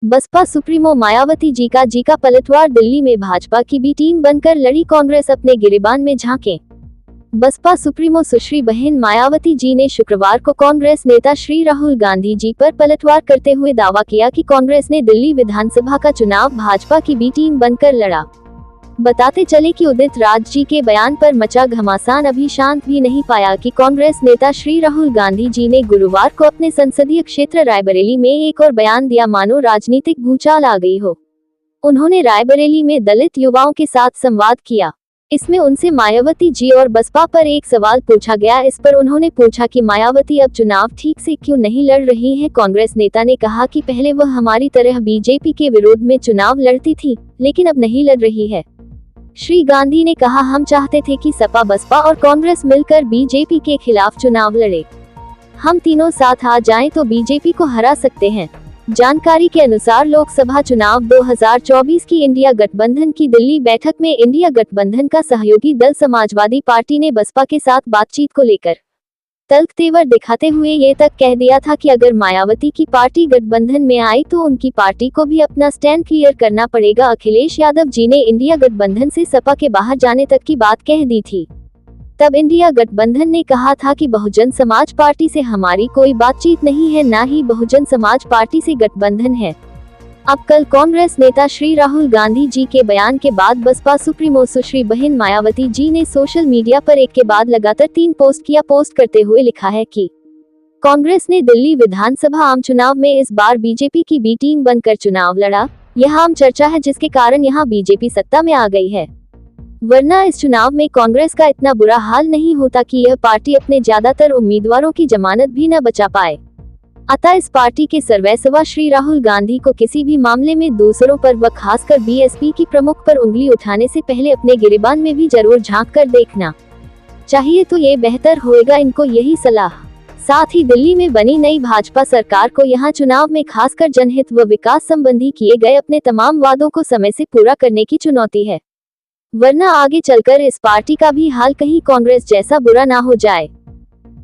Baspa supremo Mayawati ji का पलटवार। दिल्ली में भाजपा की बी टीम बनकर लड़ी कांग्रेस, अपने गिरेबान में झांके। बसपा सुप्रीमो सुश्री बहन मायावती जी ने शुक्रवार को कांग्रेस नेता श्री राहुल गांधी जी पर पलटवार करते हुए दावा किया कि कांग्रेस ने दिल्ली विधानसभा का चुनाव भाजपा की बी टीम बनकर लड़ा। बताते चले कि उदित राज जी के बयान पर मचा घमासान अभी शांत भी नहीं पाया कि कांग्रेस नेता श्री राहुल गांधी जी ने गुरुवार को अपने संसदीय क्षेत्र रायबरेली में एक और बयान दिया, मानो राजनीतिक भूचाल आ गई हो। उन्होंने रायबरेली में दलित युवाओं के साथ संवाद किया। इसमें उनसे मायावती जी और बसपा पर एक सवाल पूछा गया। इस पर उन्होंने पूछा कि मायावती अब चुनाव ठीक से क्यों नहीं लड़ रही हैं। कांग्रेस नेता ने कहा कि पहले वह हमारी तरह बीजेपी के विरोध में चुनाव लड़ती थी, लेकिन अब नहीं लड़ रही है। श्री गांधी ने कहा, हम चाहते थे कि सपा, बसपा और कांग्रेस मिलकर बीजेपी के खिलाफ चुनाव लड़े। हम तीनों साथ आ जाएं तो बीजेपी को हरा सकते हैं। जानकारी के अनुसार लोकसभा चुनाव 2024 की इंडिया गठबंधन की दिल्ली बैठक में इंडिया गठबंधन का सहयोगी दल समाजवादी पार्टी ने बसपा के साथ बातचीत को लेकर तल्ख तेवर दिखाते हुए ये तक कह दिया था कि अगर मायावती की पार्टी गठबंधन में आई तो उनकी पार्टी को भी अपना स्टैंड क्लियर करना पड़ेगा। अखिलेश यादव जी ने इंडिया गठबंधन से सपा के बाहर जाने तक की बात कह दी थी। तब इंडिया गठबंधन ने कहा था कि बहुजन समाज पार्टी से हमारी कोई बातचीत नहीं है, ना ही बहुजन समाज पार्टी से गठबंधन है। अब कल कांग्रेस नेता श्री राहुल गांधी जी के बयान के बाद बसपा सुप्रीमो सुश्री बहन मायावती जी ने सोशल मीडिया पर एक के बाद लगातार 3 पोस्ट किया। पोस्ट करते हुए लिखा है कि कांग्रेस ने दिल्ली विधानसभा आम चुनाव में इस बार बीजेपी की बी टीम बनकर चुनाव लड़ा। यह आम चर्चा है जिसके कारण यहां बीजेपी सत्ता में आ गई है, वरना इस चुनाव में कांग्रेस का इतना बुरा हाल नहीं होता कि यह पार्टी अपने ज्यादातर उम्मीदवारों की जमानत भी न बचा पाए। अतः इस पार्टी के सर्वेसर्वा श्री राहुल गांधी को किसी भी मामले में दूसरों पर व खासकर बीएसपी की प्रमुख पर उंगली उठाने से पहले अपने गिरेबान में भी जरूर झांक कर देखना चाहिए, तो ये बेहतर होएगा। इनको यही सलाह। साथ ही दिल्ली में बनी नई भाजपा सरकार को यहाँ चुनाव में खासकर जनहित व विकास संबंधी किए गए अपने तमाम वादों को समय से पूरा करने की चुनौती है, वरना आगे चलकर इस पार्टी का भी हाल कहीं कांग्रेस जैसा बुरा ना हो जाए।